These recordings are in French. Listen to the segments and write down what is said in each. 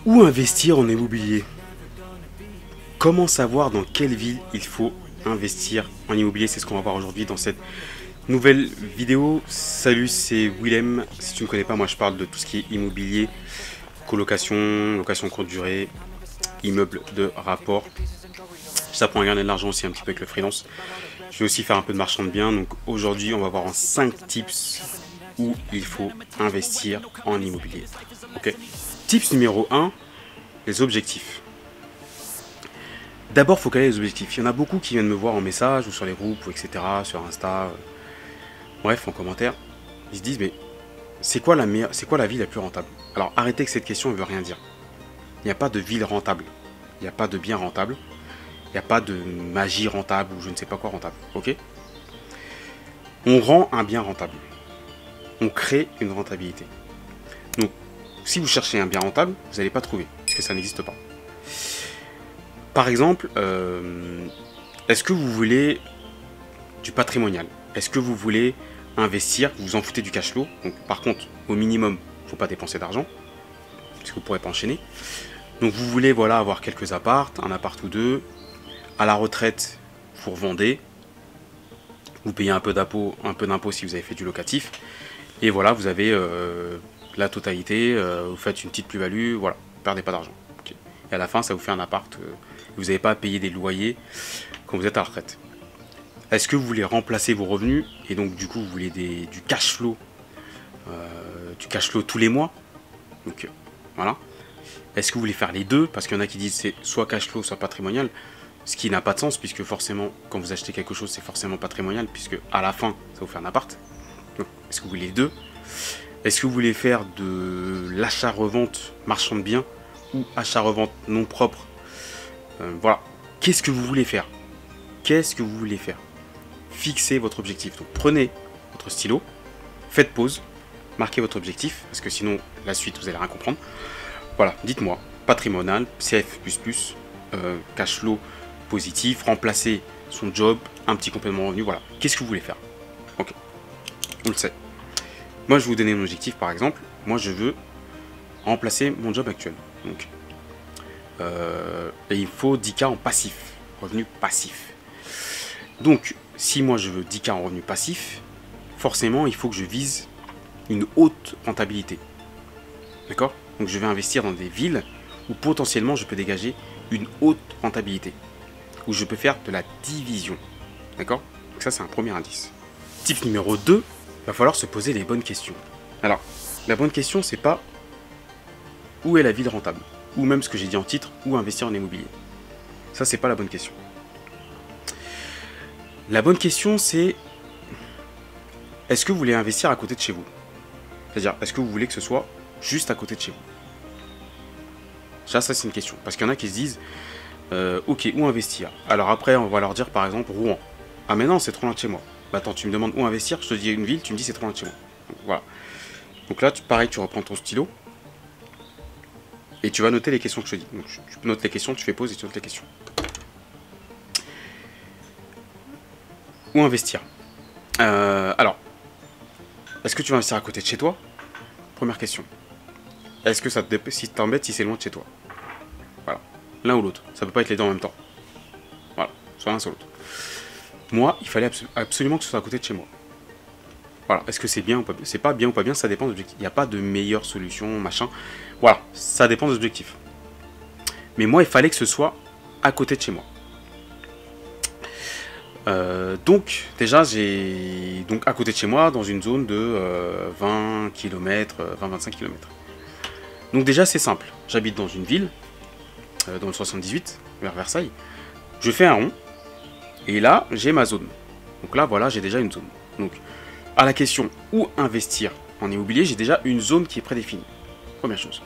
Où investir en immobilier? Comment savoir dans quelle ville il faut investir en immobilier? C'est ce qu'on va voir aujourd'hui dans cette nouvelle vidéo. Salut, c'est Willem. Si tu ne me connais pas, moi je parle de tout ce qui est immobilier, colocation, location courte durée, immeuble de rapport. Ça prend à gagner de l'argent aussi un petit peu avec le freelance. Je vais aussi faire un peu de marchand de biens. Donc aujourd'hui, on va voir en 5 tips où il faut investir en immobilier. Ok. Tips numéro 1, les objectifs. D'abord, il faut caler les objectifs. Il y en a beaucoup qui viennent me voir en message ou sur les groupes, ou etc., sur Insta, bref, en commentaire. Ils se disent, mais c'est quoi la ville la plus rentable? Alors arrêtez que cette question ne veut rien dire. Il n'y a pas de ville rentable. Il n'y a pas de bien rentable. Il n'y a pas de magie rentable ou je ne sais pas quoi rentable. Ok? On rend un bien rentable. On crée une rentabilité. Donc, si vous cherchez un bien rentable, vous n'allez pas trouver, parce que ça n'existe pas. Par exemple, est-ce que vous voulez du patrimonial? Est-ce que vous voulez investir? Vous vous en foutez du cash flow. Donc, par contre, au minimum, il ne faut pas dépenser d'argent, parce que vous ne pourrez pas enchaîner. Donc, vous voulez voilà, avoir quelques apparts, un appart ou deux. À la retraite, vous revendez. Vous payez un peu d'impôt si vous avez fait du locatif. Et voilà, vous avez la totalité. Vous faites une petite plus-value. Voilà, vous ne perdez pas d'argent. Okay. Et à la fin, ça vous fait un appart. Vous n'avez pas à payer des loyers quand vous êtes à la retraite. Est-ce que vous voulez remplacer vos revenus et donc du coup vous voulez du cash flow tous les mois? Donc voilà. Est-ce que vous voulez faire les deux? Parce qu'il y en a qui disent c'est soit cash flow soit patrimonial, ce qui n'a pas de sens puisque forcément quand vous achetez quelque chose c'est forcément patrimonial puisque à la fin ça vous fait un appart. Est-ce que vous voulez les deux? Est-ce que vous voulez faire de l'achat-revente marchand de biens ou achat-revente non propre? Voilà. Qu'est-ce que vous voulez faire? Qu'est-ce que vous voulez faire? Fixez votre objectif. Donc prenez votre stylo, faites pause, marquez votre objectif, parce que sinon la suite vous allez rien comprendre. Voilà, dites-moi, patrimonial, CF++, cash flow positif, remplacer son job, un petit complément de revenu, voilà. Qu'est-ce que vous voulez faire? Ok, on le sait. Moi je vais vous donner un objectif par exemple, moi je veux remplacer mon job actuel. Donc, et il faut 10K en passif, revenu passif. Donc, si moi je veux 10K en revenu passif, forcément il faut que je vise une haute rentabilité. D'accord? Donc je vais investir dans des villes où potentiellement je peux dégager une haute rentabilité. Où je peux faire de la division. D'accord? Donc ça c'est un premier indice. Type numéro 2, il va falloir se poser les bonnes questions. Alors, la bonne question c'est pas où est la ville rentable? Ou même ce que j'ai dit en titre, où investir en immobilier. Ça c'est pas la bonne question. La bonne question, c'est est-ce que vous voulez investir à côté de chez vous? C'est-à-dire, est-ce que vous voulez que ce soit juste à côté de chez vous? Ça c'est une question. Parce qu'il y en a qui se disent ok, où investir? Alors après, on va leur dire par exemple Rouen. Ah mais non, c'est trop loin de chez moi. Bah attends, tu me demandes où investir, je te dis une ville, tu me dis c'est trop loin de chez moi. Donc, voilà. Donc là, pareil, tu reprends ton stylo et tu vas noter les questions que je te dis. Donc tu notes les questions, tu fais pause et tu notes les questions. Où investir? Alors, est-ce que tu vas investir à côté de chez toi? Première question. Est-ce que ça t'embête si c'est loin de chez toi? Voilà. L'un ou l'autre. Ça peut pas être les deux en même temps. Voilà. Soit l'un, soit l'autre. Moi, il fallait absolument que ce soit à côté de chez moi. Voilà. Est-ce que c'est bien ou pas bien? C'est pas bien ou pas bien, ça dépend de l'objectif. Il n'y a pas de meilleure solution, machin. Voilà. Ça dépend des objectifs. Mais moi, il fallait que ce soit à côté de chez moi. Donc déjà j'ai donc à côté de chez moi dans une zone de 20 km, 20-25 km. Donc déjà c'est simple, j'habite dans une ville, dans le 78, vers Versailles, je fais un rond, et là j'ai ma zone. Donc là voilà j'ai déjà une zone. Donc à la question où investir en immobilier, j'ai déjà une zone qui est prédéfinie. Première chose.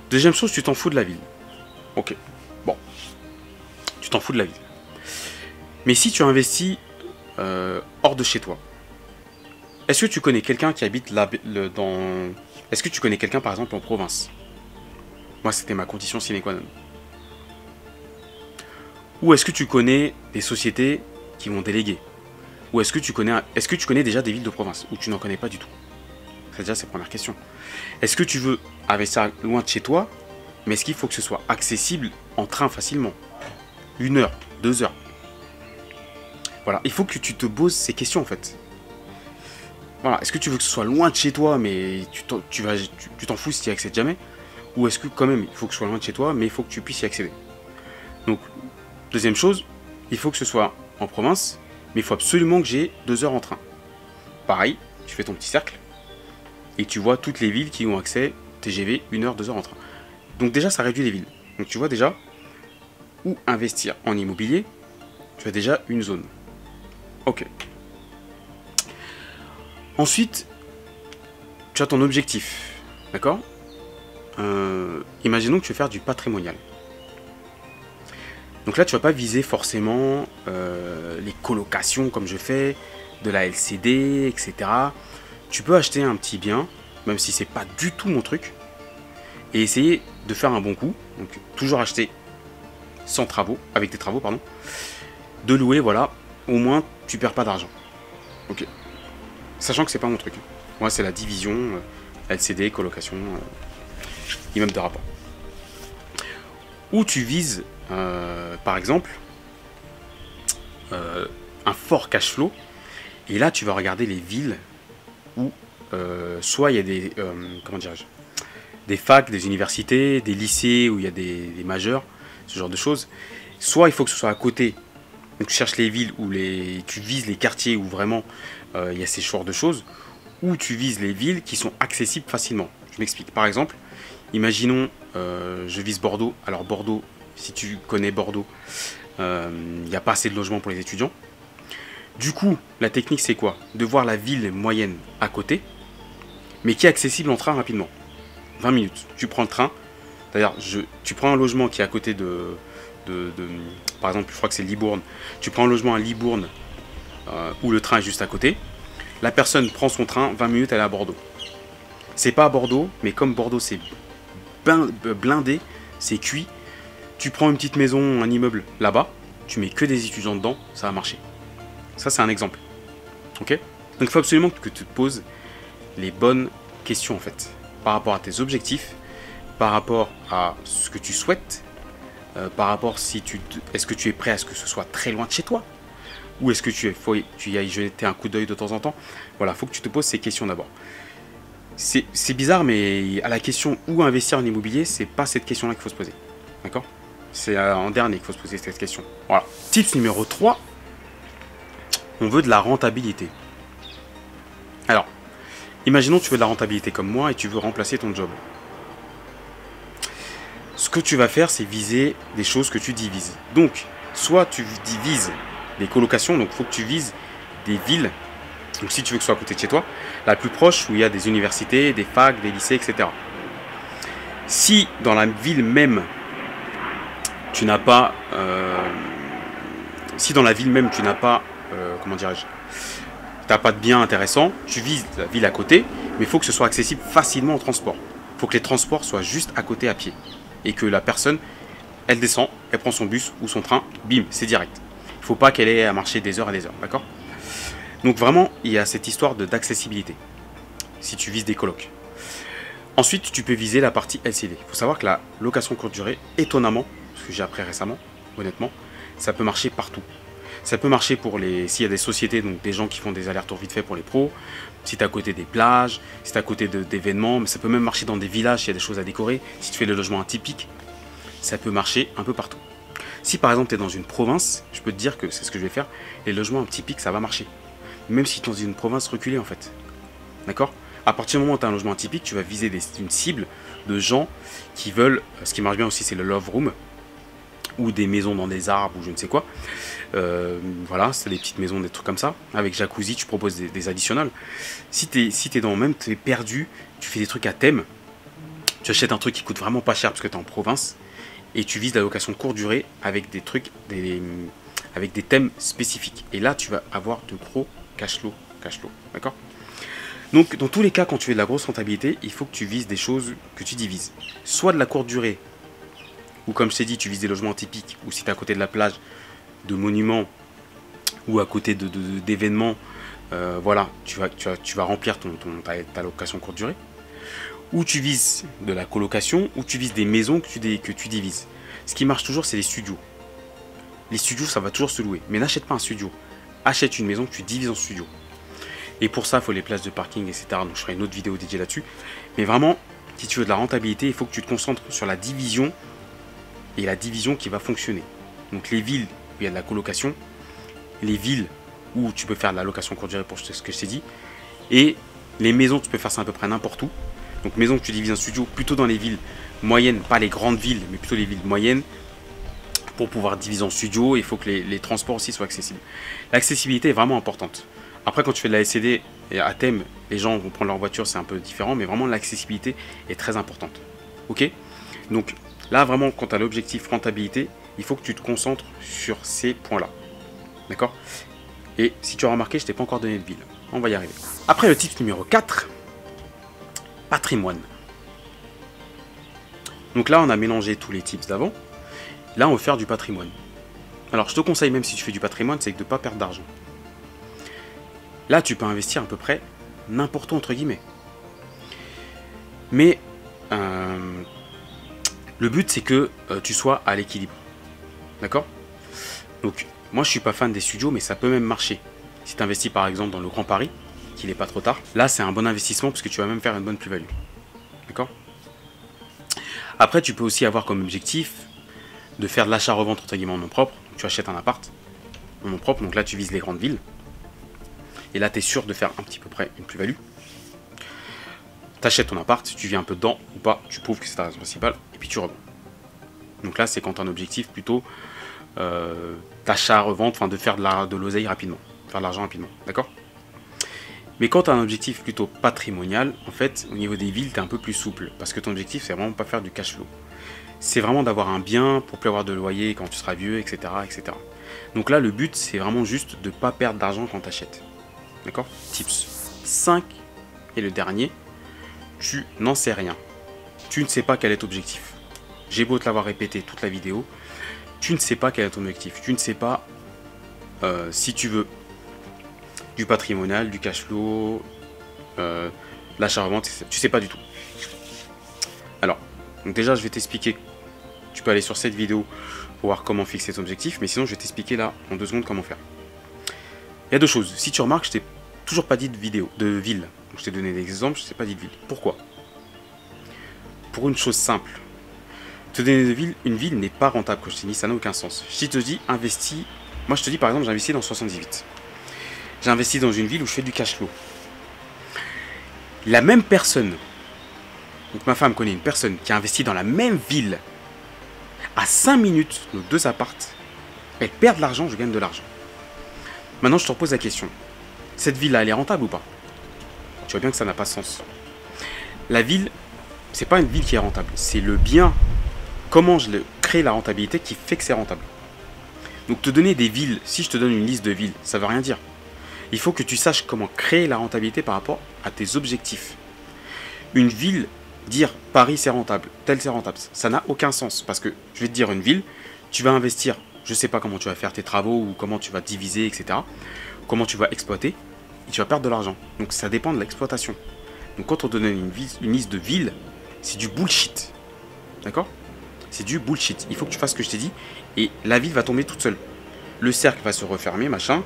Deuxième chose, tu t'en fous de la ville. Ok, bon, tu t'en fous de la ville. Mais si tu investis hors de chez toi, est-ce que tu connais quelqu'un qui habite là dans... Est-ce que tu connais quelqu'un par exemple en province? Moi c'était ma condition sine qua non. Ou est-ce que tu connais des sociétés qui vont déléguer? Ou est-ce que tu connais déjà des villes de province? Ou tu n'en connais pas du tout? C'est déjà cette première question. Est-ce que tu veux investir loin de chez toi, mais est-ce qu'il faut que ce soit accessible en train facilement? 1 heure, 2 heures. Voilà, il faut que tu te poses ces questions en fait. Voilà, est-ce que tu veux que ce soit loin de chez toi, mais tu t'en fous si tu n'y accèdes jamais? Ou est-ce que quand même, il faut que ce soit loin de chez toi, mais il faut que tu puisses y accéder? Donc, deuxième chose, il faut que ce soit en province, mais il faut absolument que j'ai 2 heures en train. Pareil, tu fais ton petit cercle, et tu vois toutes les villes qui ont accès TGV 1 heure, 2 heures en train. Donc déjà, ça réduit les villes. Donc tu vois déjà où investir en immobilier, tu as déjà une zone. Ok. Ensuite, tu as ton objectif. D'accord? Imaginons que tu veux faire du patrimonial. Donc là, tu ne vas pas viser forcément les colocations comme je fais, de la LCD, etc. Tu peux acheter un petit bien, même si c'est pas du tout mon truc, et essayer de faire un bon coup. Donc toujours acheter sans travaux, avec des travaux, pardon. De louer, voilà, au moins tu perds pas d'argent. Ok. Sachant que c'est pas mon truc. Moi, c'est la division LCD, colocation, immeuble de rapport. Ou tu vises, par exemple, un fort cash flow. Et là, tu vas regarder les villes où soit il y a des, comment dirais-je, des facs, des universités, des lycées où il y a des majeurs, ce genre de choses. Soit il faut que ce soit à côté. Donc tu cherches les villes où tu vises les quartiers où vraiment il y a ces genres de choses. Ou tu vises les villes qui sont accessibles facilement. Je m'explique. Par exemple, imaginons je vise Bordeaux. Alors Bordeaux, si tu connais Bordeaux, il n'y a pas assez de logements pour les étudiants. Du coup, la technique c'est quoi? De voir la ville moyenne à côté, mais qui est accessible en train rapidement. 20 minutes. Tu prends le train. D'ailleurs, tu prends un logement qui est à côté par exemple, je crois que c'est Libourne. Tu prends un logement à Libourne où le train est juste à côté. La personne prend son train, 20 minutes, elle est à Bordeaux. C'est pas à Bordeaux, mais comme Bordeaux c'est blindé, c'est cuit. Tu prends une petite maison, un immeuble là-bas, tu mets que des étudiants dedans, ça va marcher. Ça, c'est un exemple. Ok? Donc, il faut absolument que tu te poses les bonnes questions en fait, par rapport à tes objectifs, par rapport à ce que tu souhaites, par rapport est-ce que tu es prêt à ce que ce soit très loin de chez toi, ou est-ce que faut y ailles jeter un coup d'œil de temps en temps. Voilà, il faut que tu te poses ces questions d'abord. C'est bizarre, mais à la question où investir en immobilier, c'est pas cette question-là qu'il faut se poser. D'accord? C'est en dernier qu'il faut se poser cette question. Voilà. Tips numéro 3. On veut de la rentabilité. Alors, imaginons que tu veux de la rentabilité comme moi et tu veux remplacer ton job. Ce que tu vas faire, c'est viser des choses que tu divises. Donc, soit tu divises des colocations, donc il faut que tu vises des villes. Donc, si tu veux que ce soit à côté de chez toi, la plus proche où il y a des universités, des facs, des lycées, etc. Si dans la ville même, tu n'as pas... comment dirais-je, tu n'as pas de bien intéressant, tu vises la ville à côté, mais il faut que ce soit accessible facilement en transport. Il faut que les transports soient juste à côté à pied. Et que la personne, elle descend, elle prend son bus ou son train, bim, c'est direct. Il ne faut pas qu'elle ait à marcher des heures et des heures, d'accord? Donc vraiment, il y a cette histoire d'accessibilité, si tu vises des colocs. Ensuite, tu peux viser la partie LCD. Il faut savoir que la location courte durée, étonnamment, ce que j'ai appris récemment, honnêtement, ça peut marcher partout. Ça peut marcher pour s'il y a des sociétés, donc des gens qui font des allers-retours vite fait pour les pros, si tu es à côté des plages, si tu es à côté d'événements, mais ça peut même marcher dans des villages s'il y a des choses à décorer, si tu fais le logement atypique, ça peut marcher un peu partout. Si par exemple tu es dans une province, je peux te dire que c'est ce que je vais faire, les logements atypiques ça va marcher. Même si tu es dans une province reculée en fait. D'accord? À partir du moment où tu as un logement atypique, tu vas viser une cible de gens qui veulent, ce qui marche bien aussi c'est le love room, ou des maisons dans des arbres ou je ne sais quoi. Voilà, c'est des petites maisons, des trucs comme ça. Avec jacuzzi, tu proposes des additionnels. Si tu es perdu, tu fais des trucs à thème, tu achètes un truc qui coûte vraiment pas cher parce que tu es en province et tu vises la location de courte durée avec des trucs, avec des thèmes spécifiques. Et là, tu vas avoir de gros cash flow, d'accord? Donc, dans tous les cas, quand tu fais de la grosse rentabilité, il faut que tu vises des choses que tu divises. Soit de la courte durée, ou comme je t'ai dit, tu vises des logements typiques, ou si tu es à côté de la plage, de monuments, ou à côté d'événements, voilà, tu vas remplir ta location courte durée. Ou tu vises de la colocation, ou tu vises des maisons que tu divises. Ce qui marche toujours, c'est les studios. Les studios, ça va toujours se louer. Mais n'achète pas un studio. Achète une maison que tu divises en studio. Et pour ça, il faut les places de parking, etc. Donc je ferai une autre vidéo dédiée là-dessus. Mais vraiment, si tu veux de la rentabilité, il faut que tu te concentres sur la division et la division qui va fonctionner. Donc les villes où il y a de la colocation, les villes où tu peux faire de la location courte durée pour ce que je t'ai dit, et les maisons, tu peux faire ça à peu près n'importe où. Donc maison que tu divises en studio, plutôt dans les villes moyennes, pas les grandes villes, mais plutôt les villes moyennes. Pour pouvoir diviser en studio, il faut que les transports aussi soient accessibles. L'accessibilité est vraiment importante. Après, quand tu fais de la SCD et à thème, les gens vont prendre leur voiture, c'est un peu différent, mais vraiment l'accessibilité est très importante. Ok? Donc là, vraiment, quand tu as l'objectif rentabilité, il faut que tu te concentres sur ces points-là. D'accord? Et si tu as remarqué, je t'ai pas encore donné de ville. On va y arriver. Après, le tips numéro 4, patrimoine. Donc là, on a mélangé tous les tips d'avant. Là, on veut faire du patrimoine. Alors, je te conseille, même si tu fais du patrimoine, c'est de ne pas perdre d'argent. Là, tu peux investir à peu près n'importe où, entre guillemets. Mais le but, c'est que tu sois à l'équilibre. D'accord? Donc, moi, je suis pas fan des studios, mais ça peut même marcher. Si tu investis, par exemple, dans le Grand Paris, qu'il n'est pas trop tard, là, c'est un bon investissement parce que tu vas même faire une bonne plus-value. D'accord? Après, tu peux aussi avoir comme objectif de faire de l'achat-revente entre guillemets en nom propre. Donc, tu achètes un appart en nom propre, donc là tu vises les grandes villes. Et là tu es sûr de faire un petit peu près une plus-value. Tu achètes ton appart, tu vis un peu dedans ou pas, tu prouves que c'est ta raison principale, et puis tu revends. Donc là c'est quand tu as un objectif plutôt d'achat-revente, enfin de faire de l'oseille rapidement, faire de l'argent rapidement, d'accord? Mais quand tu as un objectif plutôt patrimonial, en fait au niveau des villes tu es un peu plus souple, parce que ton objectif c'est vraiment pas faire du cash flow. C'est vraiment d'avoir un bien pour plus avoir de loyer quand tu seras vieux, etc., etc. Donc là, le but, c'est vraiment juste de ne pas perdre d'argent quand tu achètes. D'accord? Tips 5 et le dernier, tu n'en sais rien. Tu ne sais pas quel est ton objectif. J'ai beau te l'avoir répété toute la vidéo, tu ne sais pas quel est ton objectif. Tu ne sais pas si tu veux du patrimonial, du cash flow, l'achat-revente, tu ne sais pas du tout. Alors, donc déjà, je vais t'expliquer. Tu peux aller sur cette vidéo pour voir comment fixer ton objectif, mais sinon, je vais t'expliquer là, en 2 secondes, comment faire. Il y a 2 choses. Si tu remarques, je t'ai toujours pas dit de ville. Donc, je t'ai donné des exemples, je t'ai pas dit de ville. Pourquoi? Pour une chose simple. Te donner de ville, une ville n'est pas rentable, comme je t'ai dit, ça n'a aucun sens. Si je te dis investis, moi je te dis par exemple, j'investis dans 78. J'ai investi dans une ville où je fais du cash flow. La même personne, donc ma femme connaît une personne qui a investi dans la même ville à 5 minutes, nos 2 appartes, elle perd de l'argent, je gagne de l'argent. Maintenant, je te repose la question. Cette ville-là, elle est rentable ou pas? Tu vois bien que ça n'a pas de sens. La ville, c'est pas une ville qui est rentable. C'est le bien, comment je crée la rentabilité qui fait que c'est rentable. Donc, te donner des villes, si je te donne une liste de villes, ça ne veut rien dire. Il faut que tu saches comment créer la rentabilité par rapport à tes objectifs. Une ville, dire Paris c'est rentable, tel c'est rentable, ça n'a aucun sens. Parce que je vais te dire une ville, tu vas investir, je ne sais pas comment tu vas faire tes travaux ou comment tu vas diviser, etc. Comment tu vas exploiter, et tu vas perdre de l'argent. Donc ça dépend de l'exploitation. Donc quand on te donne une liste de villes, c'est du bullshit. D'accord? C'est du bullshit. Il faut que tu fasses ce que je t'ai dit et la ville va tomber toute seule. Le cercle va se refermer, machin,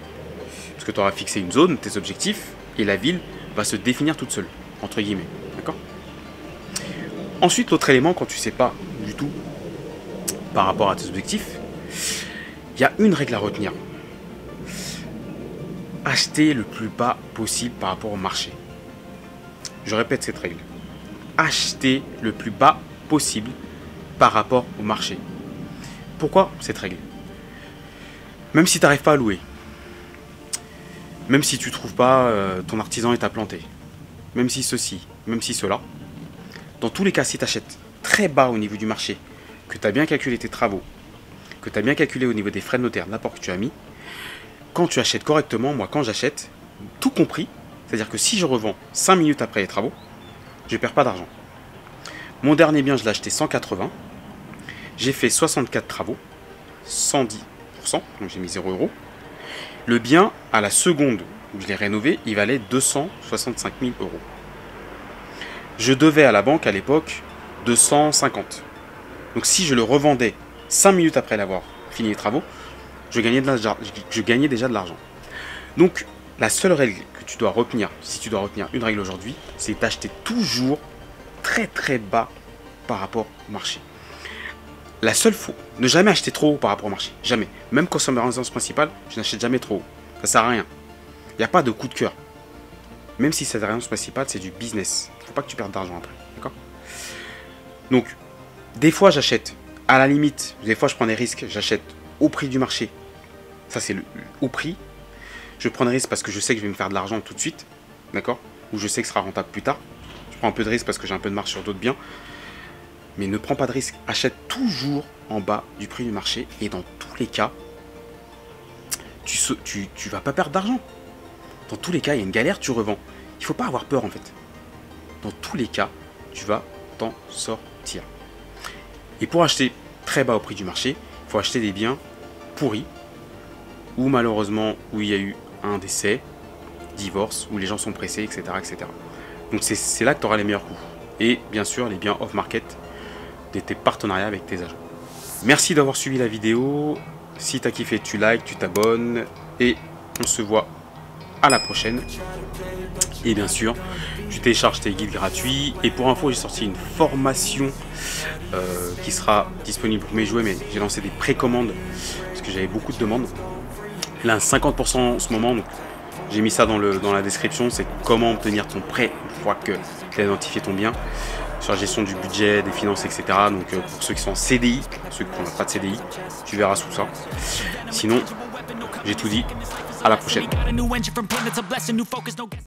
parce que tu auras fixé une zone, tes objectifs, et la ville va se définir toute seule, entre guillemets. D'accord? Ensuite, l'autre élément, quand tu ne sais pas du tout par rapport à tes objectifs, il y a une règle à retenir. Acheter le plus bas possible par rapport au marché. Je répète cette règle. Acheter le plus bas possible par rapport au marché. Pourquoi cette règle? Même si tu n'arrives pas à louer, même si tu ne trouves pas ton artisan est à planter, même si ceci, même si cela, dans tous les cas, si tu achètes très bas au niveau du marché, que tu as bien calculé tes travaux, que tu as bien calculé au niveau des frais de notaire, l'apport que tu as mis, quand tu achètes correctement, moi quand j'achète, tout compris, c'est-à-dire que si je revends 5 minutes après les travaux, je ne perds pas d'argent. Mon dernier bien, je l'ai acheté 180, j'ai fait 64 travaux, 110%, donc j'ai mis 0 €. Le bien, à la seconde où je l'ai rénové, il valait 265 000 €. Je devais à la banque à l'époque 250. Donc si je le revendais 5 minutes après l'avoir fini les travaux, je gagnais déjà de l'argent. Donc la seule règle que tu dois retenir, si tu dois retenir une règle aujourd'hui, c'est d'acheter toujours très très bas par rapport au marché. La seule fois, ne jamais acheter trop haut par rapport au marché. Jamais. Même quand c'est ma résidence principale, je n'achète jamais trop haut. Ça sert à rien. Il n'y a pas de coup de cœur. Même si cette résidence principale, c'est du business. Il ne faut pas que tu perdes d'argent après. D'accord? Donc, des fois, j'achète. À la limite, des fois, je prends des risques. J'achète au prix du marché. Ça, c'est au prix. Je prends des risques parce que je sais que je vais me faire de l'argent tout de suite. D'accord? Ou je sais que ce sera rentable plus tard. Je prends un peu de risque parce que j'ai un peu de marge sur d'autres biens. Mais ne prends pas de risque. Achète toujours en bas du prix du marché. Et dans tous les cas, tu vas pas perdre d'argent. Dans tous les cas, il y a une galère, tu revends. Il ne faut pas avoir peur en fait. Dans tous les cas, tu vas t'en sortir. Et pour acheter très bas au prix du marché, il faut acheter des biens pourris. Ou malheureusement, où il y a eu un décès, divorce, où les gens sont pressés, etc. etc. Donc c'est là que tu auras les meilleurs coups. Et bien sûr, les biens off-market, de tes partenariats avec tes agents. Merci d'avoir suivi la vidéo. Si tu as kiffé, tu likes, tu t'abonnes. Et on se voit à la prochaine. Et bien sûr, tu télécharges tes guides gratuits. Et pour info, j'ai sorti une formation qui sera disponible pour mes jouets. Mais j'ai lancé des précommandes parce que j'avais beaucoup de demandes. Là, 50% en ce moment. Donc j'ai mis ça dans la description. C'est comment obtenir ton prêt une fois que tu as identifié ton bien. Sur la gestion du budget, des finances, etc. Donc pour ceux qui sont en CDI, ceux qui n'ont pas de CDI, tu verras sous ça. Sinon, j'ai tout dit. À la prochaine.